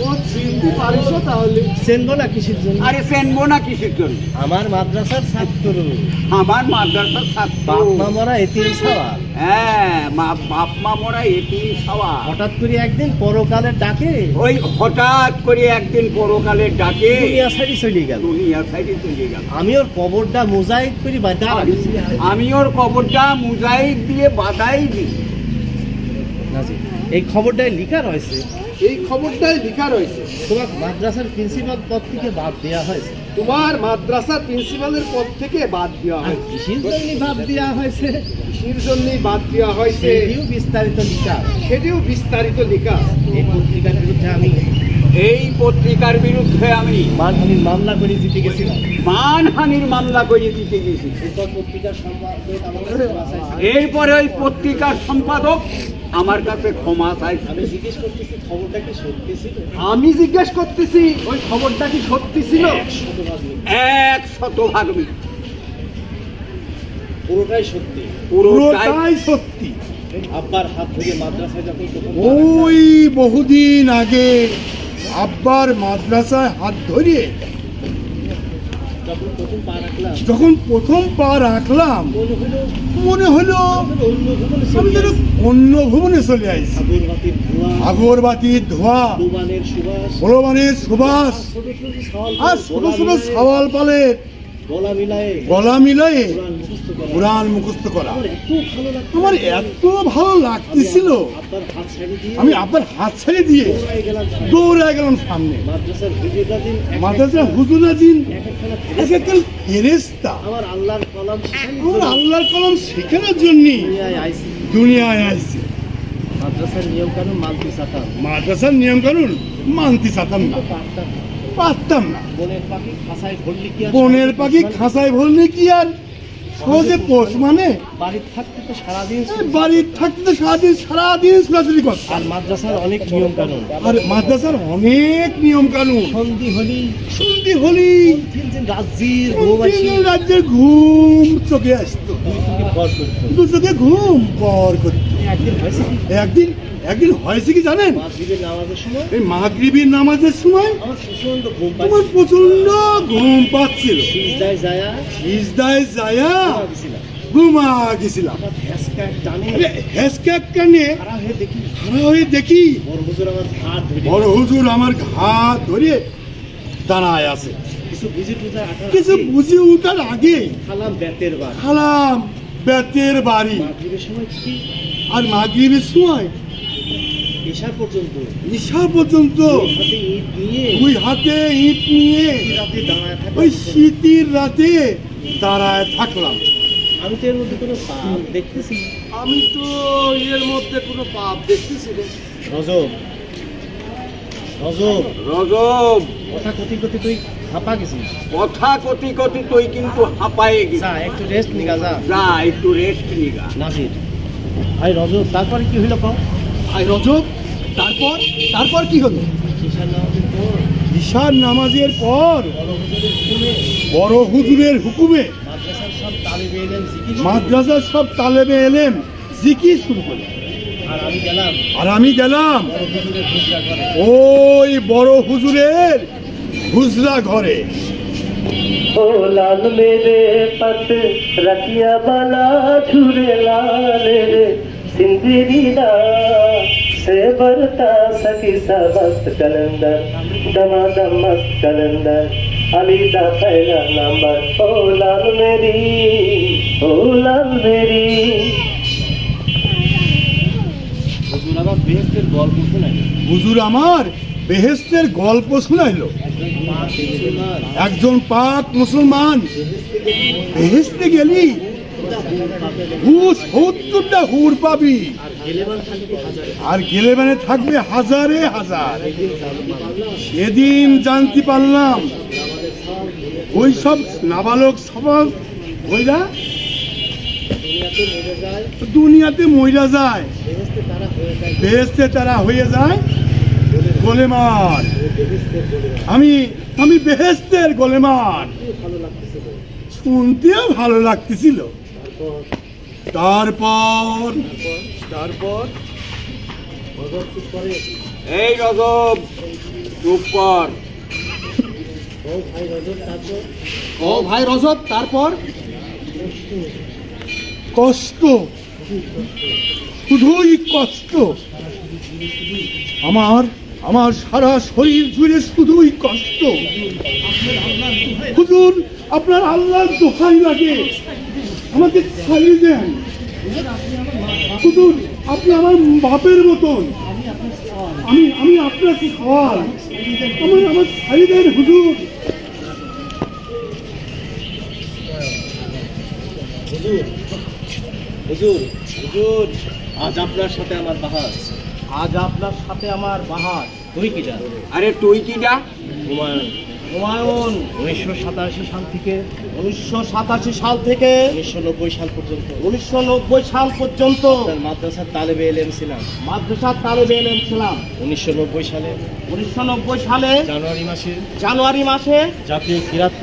ও চিনতে পারিস তাহলে? চেনবো না কিসের জন্য? আরে চেনবো না কিসের জন্য? আমার মাদ্রাসার ছাত্র, আমার মাদ্রাসার ছাত্র। বাপ মা মরা এতিম সওয়াল। হ্যাঁ, বাপ মা মরা এতিম সওয়াল। হঠাৎ করে একদিন পরকালের ডাকে, ওই হঠাৎ করে একদিন পরকালের ডাকে দুনিয়া ছাড়ি চলে গেল। দুনিয়া সাইডে চলে গেল। আমি ওর কবরটা মোজাইক করে বাঁধা রাখছি। আমি ওর কবরটা মোজাইক দিয়ে বাঁধাই দিই। এই খবরটাই লিখা রয়েছে, এই খবরটাই লেখা রয়েছে। তোমার মাদ্রাসার প্রিন্সিপাল পদ থেকে বাদ দেওয়া হয়েছে। তোমার মাদ্রাসার প্রিন্সিপালের পদ থেকে বাদ দেওয়া আর হয়েছে। কিসের জন্য বাদ দেওয়া হয়েছে? কিসের জন্যই বাদ দেওয়া হয়েছে সেটিও বিস্তারিত লিখা। সেটিও বিস্তারিত লেখা। এই পত্রিকার বিরুদ্ধে আমি এই পত্রিকার বিরুদ্ধে আমি মানহানির মামলা করে জিতে গেছিলাম। মানহানির মামলা করে দিতে গেছি। এরপর পত্রিকার সম্পাদক আমার কাছে ক্ষমা চাইছে। এরপরে ওই পত্রিকার সম্পাদক আমার কাছে ক্ষমা চাইছে। আমি জিজ্ঞেস করতেছি খবরটা কি সত্যি ছিল? আমি জিজ্ঞেস করতেছি ওই খবরটা কি সত্যি ছিল? 100% মিথ্যা। পুরোটাই সত্যি। পুরোটাই সত্যি। আব্বার হাত ধরে মাদ্রাসায় যখন প্রথম ওই বহুদিন আগে আব্বার মাদ্রাসায় হাত ধরিয়ে যখন প্রথম পা রাখলাম, যখন প্রথম পা রাখলাম, মনে হলো আমি যেন অন্য ভুবনে চলে আসছি। আগরবাতির ধোঁয়া, আগরবাতির ধোঁয়া, দুবানের সুবাস, ভগবানের সুবাস, ছোট ছোট সওয়াল আর ছোট ছোট সওয়াল পালের গলা মিলায়ে গলা মিলায়ে কোরআন মুখস্থ করা। কোরআন মুখস্থ করা আমার এত ভালো লাগতো, আমার এত ভালো লাগতেছিল, আব্বার হাত ছেড়ে দিয়ে আমি আব্বার হাত ছেড়ে দিয়ে দৌড়ায় গেলাম সামনে। দৌড়ে গেলাম সামনে। মাদ্রাসার হুজুররা দিন মাদ্রাসা হুজুরাজিন এক একখানা এক একটা ফেরেশতা আমার আল্লাহর কলাম শেখানোর আমার জন্য আল্লাহর কলম শেখানোর জন্য দুনিয়ায় আইছি। দুনিয়ায় আসছে। মাদ্রাসার নিয়ম কানুন মানতে চাতাম, মাদ্রাসার নিয়ম কানুন মানতে চাতাম না, পারতাম না। পারতাম না। বনের পাখি খাঁচায় ভরলে কি আর বনের পাখি খাঁচায় ভরলে কি আর সহজে পোষ মানে? বাড়ির থাকতে তো সারাদিন বাড়ির থাকতে তো সারাদিন ছোটাছুটি করতাম। আর মাদ্রাসার অনেক নিয়ম কানুন, আর মাদ্রাসার অনেক নিয়ম কানুন। সন্ধি হলি সন্ধি হলি রাজ্যের রাজ্যের ঘুম চোখে আসতো, ভর করতো। দু চোখে ঘুম পর করতো। একদিন হয়েছে কি, একদিন হয়েছে কি জানেন? মাগরিবের নামাজের সময় এই মাগরিবের নামাজের সময় আমার প্রচন্ড ঘুম তোমার পাচ্ছে। প্রচন্ড ঘুম পাচ্ছিল। সিজদায় যায়া সিজদায় যায়া ঘুমা গেছিলাম। ঘুমা গেছিলাম। আমার ফ্যাসকা টানে হেসকে কানে খাড়া হয়ে দেখি খাড়া হয়ে দেখি বড় হুজুর আমার হাত ধরে বড় হুজুর আমার ঘাট ধরে দাঁড়ায় আছে। কিছু বুঝে টুঝে আটার কিছু আগে বুঝে উঠার আগে খালাম বেতের বার। খালাম বেতের বাড়ি। মাগরিবের সময় কি আর মাগরিবের সময় ঈশা পর্যন্ত ঈশা পর্যন্ত হাতে ইট নিয়ে দুই হাতে ইট নিয়ে রাতে দাঁড়ায় থাকা। ওই শীতের রাতে দাঁড়ায় থাকলাম। আমি তো এর মধ্যে কোনো পাপ দেখতেছি না। আমি তো এর মধ্যে কোনো পাপ দেখতেছি না। রজব রজব রজব, কথা কতি কতি তুই হাঁপা গেছিস। কথা কতি কতি তুই কিন্তু হাঁপায়ে গেছিস। যা একটু রেস্ট নিগা যা। যা একটু রেস্ট নিগা। নাজির ভাই রজব তারপরে কি হইল কও? আর রজব তারপর কি হলো? ঈশার নামাজের পর ঈশার নামাজের পর বড় হুজুরের হুকুমে বড় হুজুরের হুকুমে মাদ্রাসার সব তালিবে এলেম জিকির মাদ্রাসার সব তালেবে এলেম জিকির শুরু করল। আর আমি গেলাম আর আমি গেলাম বড় হুজুরের হুজরা ঘরে। ওই বড় হুজুরের হুজরা ঘরে। ओ लाल मेरे पत रखिया बाला छुरे लाल रे सिंदरीदा से बरता सकी सबस्त कलंदर दमादम मस्त कलंदर अली दा पहला नंबर ओ लाल मेरी হুজুর আমার বেহেশতের গল্প শোনায়। হুজুর আমার বেহেশতের গল্প শুনাইলো। একজন পাক মুসলমান বেহেশতে গেলি 70টা হুর পাবি, আর গেলেবানে থাকবে হাজারে হাজার। সেদিন জানতে পারলাম ওই সব নাবালক সবাই ওইরা দুনিয়াতে মইরা যায়, বেহেশতে তারা হয়ে যায় গোলেমান। আমি বেহেশতের গোলেমান। শুনতেও ভালো লাগতেছিল। তারপর তারপর রজব চুপ করে। এই রজব চুপ কর। ও ভাই রজব তারপর ও ভাই রজব তারপর কষ্ট, শুধুই কষ্ট। আমার সারা শরীর জুড়ে শুধুই কষ্ট। হুজুর, আপনার আল্লাহর দোহাই লাগে, আমাকে ছাড়িয়ে দেন। হুজুর, আপনি আমার বাপের মতন, আমি আপনার সওয়াল, আমার ছাড়িয়ে দেন হুজুর। হুজুর হুজুর, আজ আপনার সাথে আমার বাহার, আজ আপনার সাথে আমার বাহার। তুই কি জান? আরে তুই কি যা? হুমায়ুন। হুমায়ুন 1987 সাল থেকে 1987 সাল থেকে 1990 সাল পর্যন্ত 1990 সাল পর্যন্ত মাদ্রাসার তালেবে এলেম ছিলাম। মাদ্রাসার তালেবে এলেম ছিলাম। 1990 সালে 1990 সালে জানুয়ারি মাসে জাতীয় কিরাত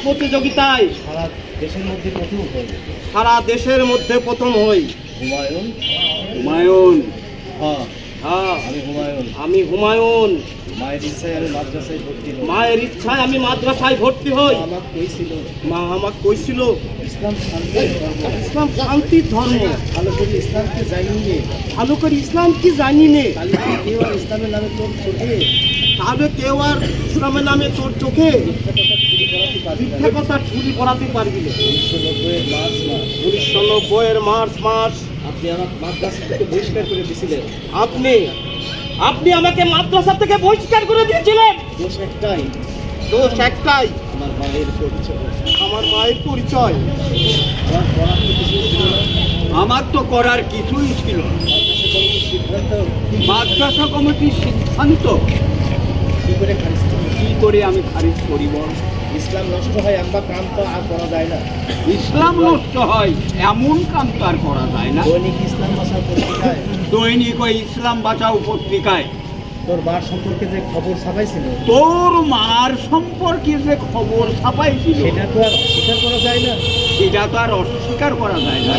প্রতিযোগিতায় সারা দেশের মধ্যে প্রথম হই। হুমায়ুন। হ্যাঁ, আমি হুমায়ুন। মায়ের ইচ্ছায় আমি মাদ্রাসায় ভর্তি হই। মা আমাকে কইছিল ইসলাম শান্তির ধর্ম, ভালো করে ইসলামকে জানি নে, তাহলে কেউ আর ইসলামের নামে তোর চোখে মিথ্যা কথা ঠুলি পড়াতে পারবি না। 1990 মার্চ মাস আপনি আমার মাদ্রাসা থেকে বহিষ্কার করে দিয়েছিলেন। আপনি আমাকে মাদ্রাসা থেকে বহিষ্কার করে দিয়েছিলেন। দোষ একটাই, আমার মায়ের পরিচয়। আমার তো করার কিছুই ছিল না। মাদ্রাসা কমিটির সিদ্ধান্ত কি করে আমি খারিজ করিব? ইসলাম নষ্ট হয় এমন কাম তো আর করা যায় না। ইসলাম নষ্ট হয় এমন কাম তো আর করা যায় না। দৈনিক ইসলাম বাঁচাও পত্রিকায়, দৈনিক ওই ইসলাম বাঁচাও পত্রিকায় তোর মার সম্পর্কে যে খবর ছাপাইছিল, সেটা তো আর অস্বীকার করা যায় না।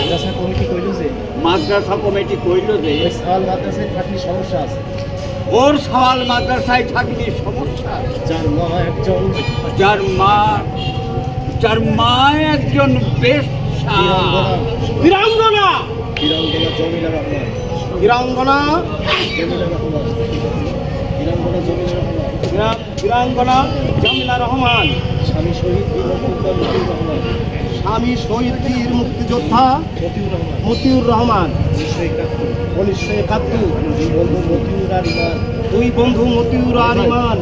মাদ্রাসা কমিটি কইল যে সওয়াল মাদ্রাসায় থাকলে সমস্যা আছে। ওর সওয়াল মাদ্রাসায় থাকলে সমস্যা। যার মা একজন বীরাঙ্গনা জামিলা রহমান, স্বামী শহীদ বীর মুক্তিযোদ্ধা মতিউর রহমান। 1971 দুই বন্ধু মতিউর আর ইমান।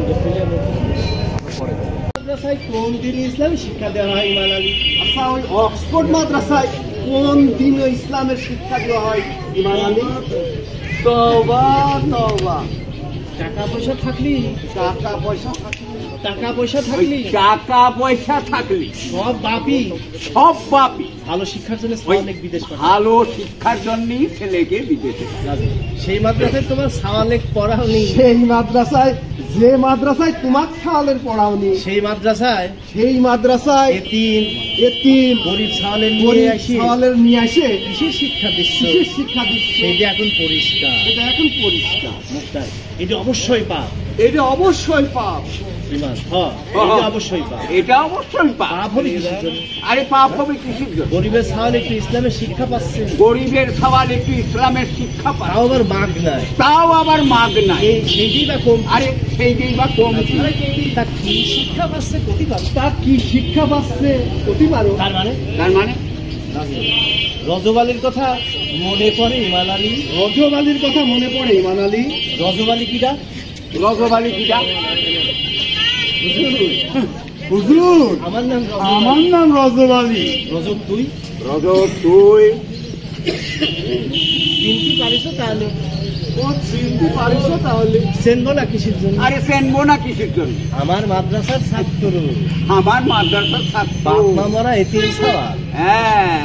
মাদ্রাসায় কোন দিনে ইসলামী শিক্ষা দেওয়া হয় ইমান আলী? আচ্ছা, ওই অক্সফোর্ড মাদ্রাসায় কোন দিনে ইসলামের শিক্ষা দেওয়া হয় ইমান আলী? তওবা তওবা। টাকা পয়সা থাকলি সব বাপি ভালো শিক্ষার জন্য বিদেশ পাঠায়। ভালো শিক্ষার জন্য ছেলেকে বিদেশে। সেই মাদ্রাসায় তোমার সাওয়ালেক পড়াওনি, সেই মাদ্রাসায় যে মাদ্রাসায় তোমার সাওয়ালের পড়াওনি, সেই মাদ্রাসায় এতিম গরিব সাওয়ালের নিয়ে আসে কিসের শিক্ষা দিচ্ছে? সেটা এখন পরিষ্কার। মুক্তার এটা অবশ্যই পাপ। ইমান, হ্যাঁ, এটা অবশ্যই পাপ। পাপ হবে কিসের জন্য? আরে পাপ হবে কিসের জন্য? গরিবের সাওয়াল একটু ইসলামের শিক্ষা পাচ্ছে, গরিবের সওয়াল একটু ইসলামের শিক্ষা পায়, তাও আবার মাগ নাই। সেইটাই বা কম। আরে সেইটাই বা কম। তা কি শিক্ষা পাচ্ছে কতি পারো? তার মানে রজব আলীর কথা মনে পড়ে ইমান আলী। রজব আলী কিটা? হুজুর, আমার নাম রজব আলী। রজব তুই তুই চিনতে পারিস? তাহলে ও চিনতে পারিস তাহলে? চেনবো না কিসের জন্য? আরে চেনবো না কিসের জন্য? আমার মাদ্রাসার ছাত্র, আমার মাদ্রাসার ছাত্র। বাপ মা মরা এতিম সওয়াল। হ্যাঁ,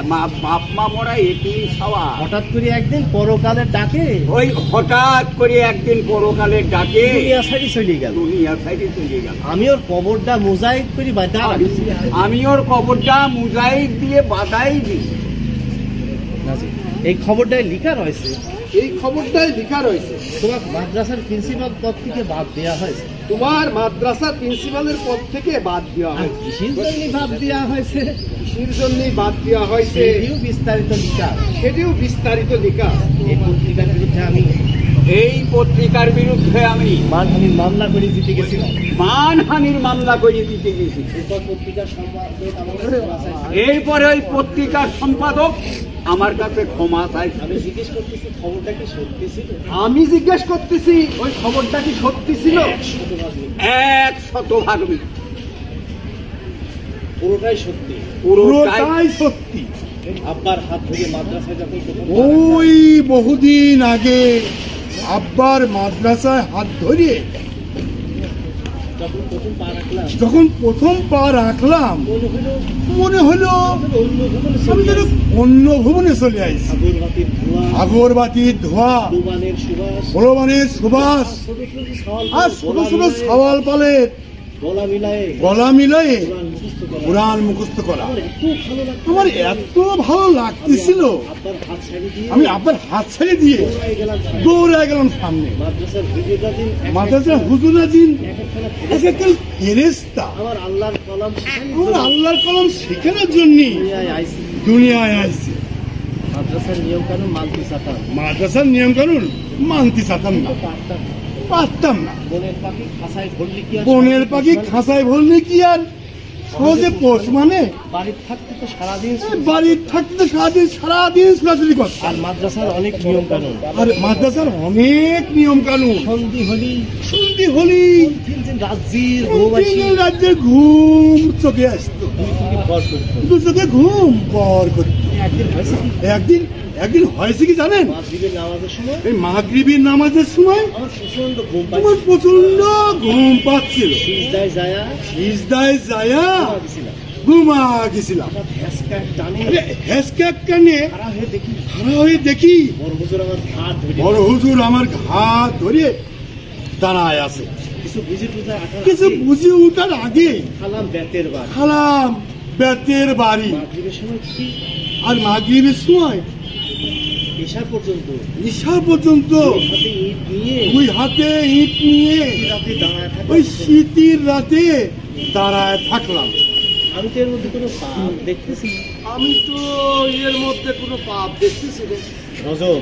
বাপ মা মরা এতিম সওয়াল। হঠাৎ করে একদিন পরকালের ডাকে, ওই হঠাৎ করে একদিন পরকালের ডাকে দুনিয়া ছাড়ি চলে গেল। দুনিয়া সাইডে চলে গেল। আমি ওর কবরটা মোজাইক করে বাঁধা রাখছি। আমি ওর কবরটা মুজাইক দিয়ে বাঁধাই দিই। এই খবরটাই লেখা রয়েছে, এই খবরটাই লেখা রয়েছে। তোমার মাদ্রাসার প্রিন্সিপাল পদ থেকে বাদ দেওয়া হয়েছে। তোমার মাদ্রাসার প্রিন্সিপালের পদ থেকে বাদ দেওয়া আর হয়েছে। কিসের জন্য বাদ দেওয়া হয়েছে কিসের জন্যই বাদ দেওয়া হয়েছে সেটিও বিস্তারিত লেখা। সেটিও বিস্তারিত লেখা। এই পত্রিকার বিরুদ্ধে আমি এই পত্রিকার বিরুদ্ধে আমি মানহানির মামলা করে দিতে গেছিলাম। মানহানির মামলা করে দিতে গেছি। এরপর পত্রিকার সম্পাদক আমার কাছে ক্ষমা চাইছে। এরপরে ওই পত্রিকার সম্পাদক আমার কাছে ক্ষমা চাইছে। আমি জিজ্ঞেস করতেছি খবরটা কি সত্যি ছিল? আমি জিজ্ঞেস করতেছি ওই খবরটা কি সত্যি ছিল? 100% মিথ্যা। পুরোটাই সত্যি। পুরোটাই সত্যি। আব্বার হাত ধরে মাদ্রাসায় যখন প্রথম ওই বহুদিন আগে আব্বার মাদ্রাসায় হাত ধরিয়ে যখন প্রথম পা রাখলাম, যখন প্রথম পা রাখলাম, মনে হলো আমি যেন অন্য ভুবনে চলে আসছি। আগরবাতির ধোঁয়া, আগরবাতির ধোঁয়া, দুবানের সুবাস, ভগবানের সুবাস, ছোট ছোট সওয়াল আর ছোট ছোট সওয়াল পালের গলা মিলায়ে গলা মিলায়ে কোরআন মুখস্থ করা। কোরআন মুখস্থ করা আমার এত ভালো লাগতো, আমার এত ভালো লাগতেছিল, আব্বার হাত ছাড়ি দিয়ে আমি আব্বার হাত ছেড়ে দিয়ে দৌড়ায় গেলাম সামনে। দৌড়ে গেলাম সামনে। মাদ্রাসার হুজুররা দিন মাদ্রাসার হুজুরাজিন এক একখানা এক এক ফেরেশতা আমার আল্লাহর কলম আমার আল্লাহর কলম শেখানোর জন্য দুনিয়ায় আইছি। দুনিয়ায় আসছে। মাদ্রাসার নিয়ম কানুন মানতে চাতাম, মাদ্রাসার নিয়ম কানুন মানতে চাতাম না, পারতাম না। পারতাম না। বনের পাখি খাঁচায় ভরলে কি আর বনের পাখি খাঁচায় ভরলে কি আর সহজে পোষ মানে? বাড়ির থাকতে তো সারাদিন বাড়ির থাকতে তো সারাদিন ছোটাছুটি করতাম। আর মাদ্রাসার অনেক নিয়ম কানুন। আর মাদ্রাসার অনেক নিয়ম কানুন। সন্ধি হলি সন্ধি হলি রাজ্যের বউবাসী রাজ্যের ঘুম চোখে আসতো, দুই থেকে ভর করতো। দু চোখে ঘুম পর করতো। একদিন হয়েছে কি, একদিন হয়েছে কি জানেন? মাগরিবের নামাজের সময় এই মাগরিবের নামাজের সময় আমার প্রচন্ড ঘুম আমার পাইছে। প্রচন্ড ঘুম পাচ্ছিল। সিজদায় যায়া সিজদায় যায়া ঘুমা গেছিলাম। ঘুমা গেছিলাম। হঠাৎ হ্যাঁচকা টানে হেসক্যাক কানে খাড়া হয়ে দেখি খাড়া হয়ে দেখি বড় হুজুর আমার হাত ধরে বড় হুজুর আমার ঘাট ধরে দাঁড়ায় আছে। কিছু বুঝে টুঝে আঠার কিছু বুঝে উঠার আগে খালাম বেতের বার খালাম বেতের বাড়ি। মাগরিবের সময় কি আর মাগরিবের সময় ঈশা পর্যন্ত ঈশা পর্যন্ত হাতে ইট নিয়ে ওই হাতে ইট নিয়ে রাতে দাঁড়ায় থাকা। ওই শীতের রাতে দাঁড়ায় থাকলাম। আমি তো এর মধ্যে কোনো পাপ দেখতেছি না। আমি তো এর মধ্যে কোনো পাপ দেখতেছি না। রজব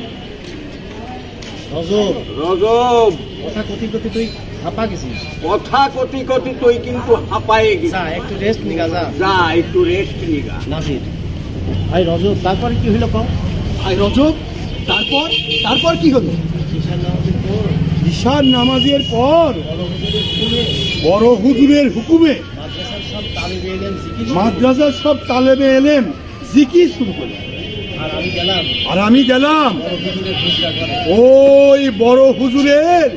রজব রজব, কথা কতি কতি তুই হাঁপা গেছিস। কথা কতি কতি তুই কিন্তু হাঁপায়ে গেছিস। যা একটু রেস্ট নিগা যা। যা একটু রেস্ট নিগা। নাসির ভাই রজব তারপরে কি হইলো কম? আর রজব তারপর কি হলো? ঈশার নামাজের পর ঈশার নামাজের পর বড় হুজুরের হুকুমে বড় হুজুরের হুকুমে মাদ্রাসার সব তালিবে এলেম জিকির মাদ্রাসার সব তালেবে এলেম জিকির শুরু করল। আর আমি গেলাম বড় হুজুরের হুজরা ঘরে। ওই বড় হুজুরের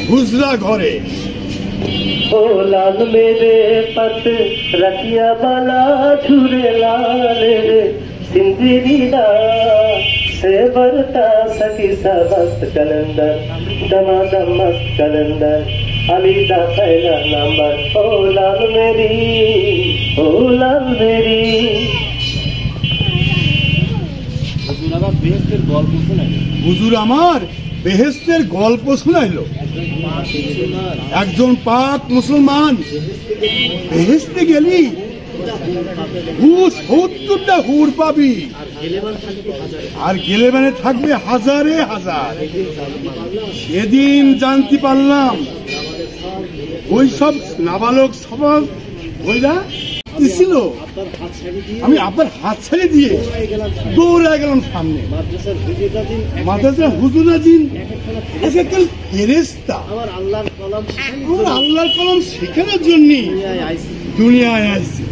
হুজরা ঘরে। ओ लाल मेरे पत रतिया बाला छुरे लाल रे सिंदरी दा से बरता सकी सबस्त कलंदर दमादम मस्त कलंदर अली दा पहला नंबर ओ लाल मेरी হুজুর আমার বেহেশতের গল্প শোনায়। হুজুর আমার বেহেশতের গল্প শোনাইলো। একজন পাক মুসলমান বেহেশতে গেলি 70টা হুর পাবি, আর গেলে মানে থাকবে হাজারে হাজার। সেদিন জানতে পারলাম ওই সব নাবালক সমাজ ওইরা ছিল। আমি আবার হাত ছেড়ে দিয়ে দৌড়ে গেলাম সামনে। মাদ্রাসার হুজুরাজিন এক এক ফেরেশতা আমার আল্লাহর কলম আমার আল্লাহর কলম শেখানোর জন্য দুনিয়ায় আসছে।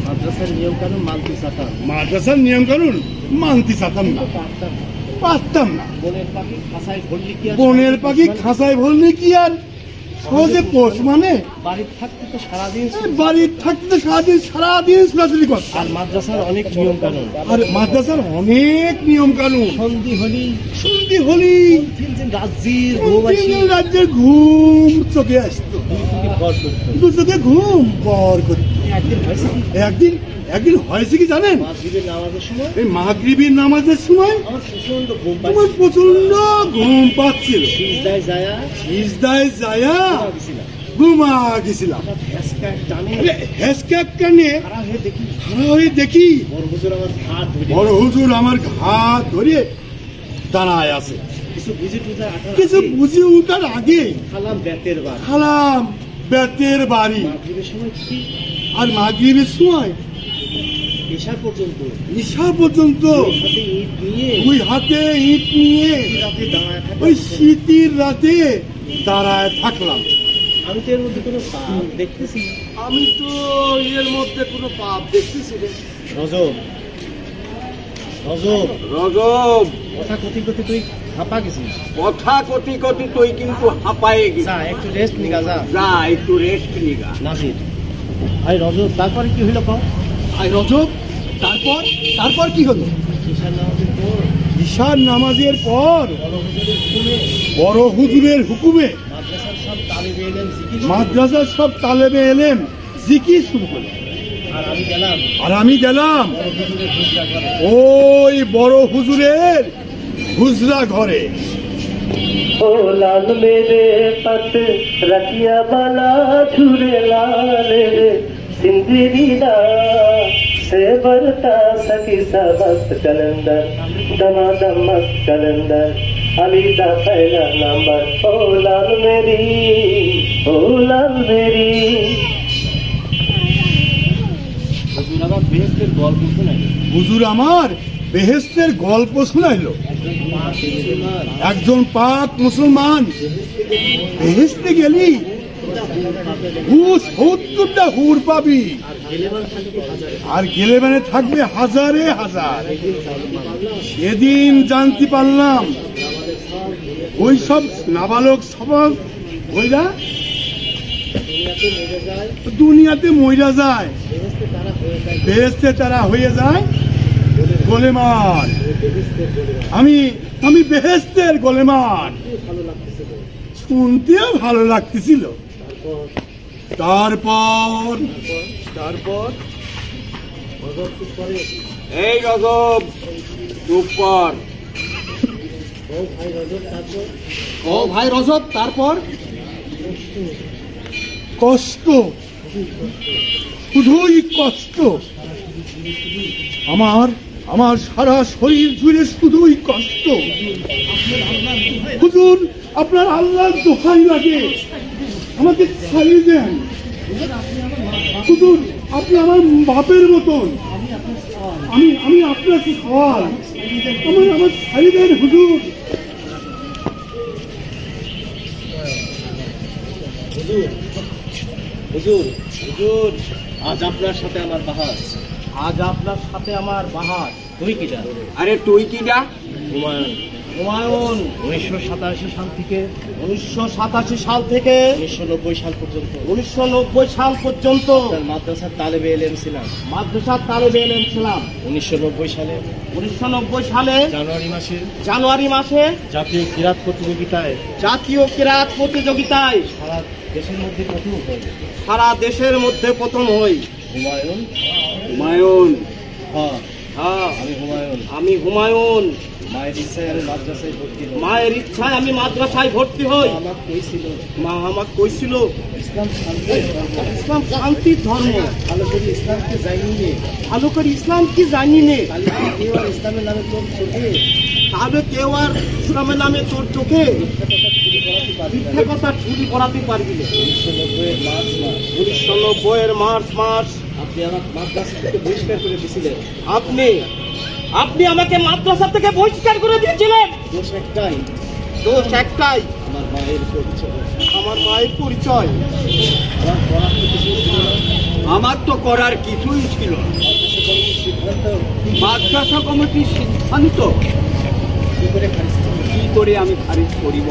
মাদ্রাসার নিয়ম কানুন মানতে চাতাম, মাদ্রাসার নিয়ম কানুন মানতে চাতাম না, পারতাম না। পারতাম না। বনের পাখি খাঁচায় ভরলি কি আর বনের পাখি খাঁচায় ভরলে কি আর সহজে পোষ মানে? বাড়ির থাকতে তো সারাদিন বাড়ির থাকতে তো সারাদিন ছোটাছুটি করতাম। আর মাদ্রাসার অনেক নিয়ম কানুন, আর মাদ্রাসার অনেক নিয়ম কানুন। সন্ধি হলি রাজ্যের ঘুম চোখে আসতো, দু চোখে ঘুম বর করতো। একদিন হয়েছে কি জানেন? এই মাগরিবের নামাজের সময় তোমার প্রচন্ড ঘুম পাচ্ছিল, সিজদায় যায়া ঘুমা গেছিলাম। দেখি বড় হুজুর আমার ঘাট ধরে দাঁড়ায় আছে। কিছু বুঝে উঠার আগে খালাম বেতের বাড়ি। আর মাগরিবের সময় ঈশা পর্যন্ত ওই হাতে ইট নিয়ে ওই শীতের রাতে দাঁড়ায় থাকলাম। আমি তো এর মধ্যে কোনো পাপ দেখতেছি। আমি তো এর মধ্যে কোনো পাপ দেখতেছি। রজব কথা কতি তুই হাঁপা গেছিস। কথা কতি তুই কিন্তু হাঁপায়ে গেছিস। যা একটু রেস্ট নিগা, যা একটু রেস্ট নিগা। নাসির ভাই রজব, তারপরে কি হইল কও? আই রজব, তারপর কি হলো? ঈশার নামাজের পর বড় হুজুরের হুকুমে মাদ্রাসার সব তালেবে এলেম জিকির শুরু করলো। আর আমি গেলাম ওই বড় হুজুরের হুজরা ঘরে। ओ लाल मेरे पत रखिया बाला छुरे लाल रे सिंदरी दा से बरता सकी सबक कलंदर दमादम मस्त कलंदर अली दा पहला नंबर ओ लाल मेरी হুজুর আমার বেহেশতের গল্প শোনাইল। একজন পাক মুসলমান বেহেশতে গেলি 70টা হুর পাবি, আর গেলে মানে থাকবে হাজারে হাজার। সেদিন জানতে পারলাম ওই সব নাবালক সবক ওইরা দুনিয়াতে মইরা যায়, বেহেশতে তারা হয়ে যায় গোলেমান। আমি বেহেশতের গোলেমান, শুনতেও ভালো লাগতেছিল। তারপর এই রজব চুপ কর। ও ভাই রজব, তারপর কষ্ট, শুধুই কষ্ট। আমার সারা শরীর জুড়ে শুধুই কষ্ট। হুজুর, আপনার আল্লাহর দোহাই লাগে, আমাকে ছাড়িয়ে দেন। হুজুর, আপনি আমার বাপের মতন, আমি আপনার সওয়াল, আমার ছাড়িয়ে দেন হুজুর। হুজুর, আজ আপনার সাথে আমার বাহার। তুই কিটা? আরে তুই কিটা? হুমায়ুন 1987 সাল থেকে 1990 সাল পর্যন্ত মাদ্রাসার তালেবে এলেম ছিলাম। 1990 সালে জানুয়ারি মাসে জাতীয় কিরাত প্রতিযোগিতায় সারা দেশের মধ্যে প্রথম হই। হুমায়ুন। আমি হুমায়ুন। মায়ের ইচ্ছায় আমি মাদ্রাসায় ভর্তি হই। মা আমাকে কইছিল ইসলাম শান্তির ধর্ম, ভালো করে ইসলামকে জানি নে, তাহলে কেউ আর ইসলামের নামে তোর চোখে মিথ্যা কথা চুরি করাতে পারবি না। 1990 মার্চ মাস আপনি আমার মাদ্রাসা থেকে বহিষ্কার করে দিয়েছিলেন। আপনি আমাকে মাদ্রাসা থেকে বহিষ্কার করে দিয়েছিলেন। দোষ একটাই, আমার মায়ের পরিচয়। আমার তো করার কিছুই ছিল না। মাদ্রাসা কমিটির সিদ্ধান্ত কি করে খারিজ করবে? কি করে আমি খারিজ করিব?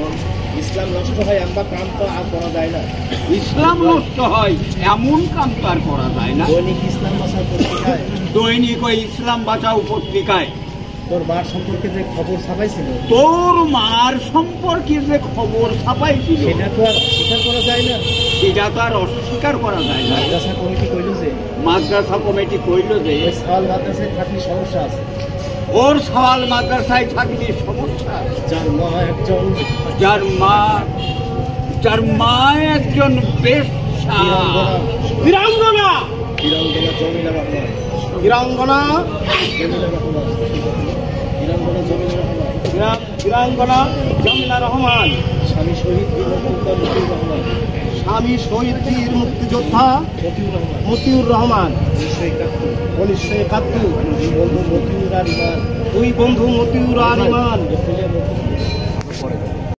ইসলাম নষ্ট হয় এমন কাম তো আর করা যায় না। ইসলাম নষ্ট হয় এমন কাম তো আর করা যায় না। দৈনিক ইসলাম বাঁচাও পত্রিকায়, দৈনিক ওই ইসলাম বাঁচাও পত্রিকায় তোর মার সম্পর্কে যে খবর ছাপাইছিল, তোর মার সম্পর্কে যে খবর ছাপাইছিল সেটা তো আর স্বীকার করা যায় না। সেটা তো আর অস্বীকার করা যায় না। মাদ্রাসা কমিটি কইল যে মাদ্রাসা কমিটি কইল যে ওই সাওয়াল মাদ্রাসায় থাকলে সমস্যা আছে। ওর সওয়াল মাদ্রাসায় থাকলে সমস্যা। যার মা একজন যার মা একজন বেশ্যা, বীরাঙ্গনা বীরাঙ্গনা জমিলা রহমান, বীরাঙ্গনা জমিলা রহমান, বীরাঙ্গনা জমিলা রহমান, বীরাঙ্গনা জমিলা রহমান, স্বামী শহীদ বীর মুক্তিযোদ্ধা মতিউর রহমান, স্বামী শহীদ বীর মুক্তিযোদ্ধা মতিউর রহমান, মতিউর রহমান, 1971, 1971, দুই বন্ধু মতিউর আর ইমান। দুই বন্ধু মতিউর আর ইমান।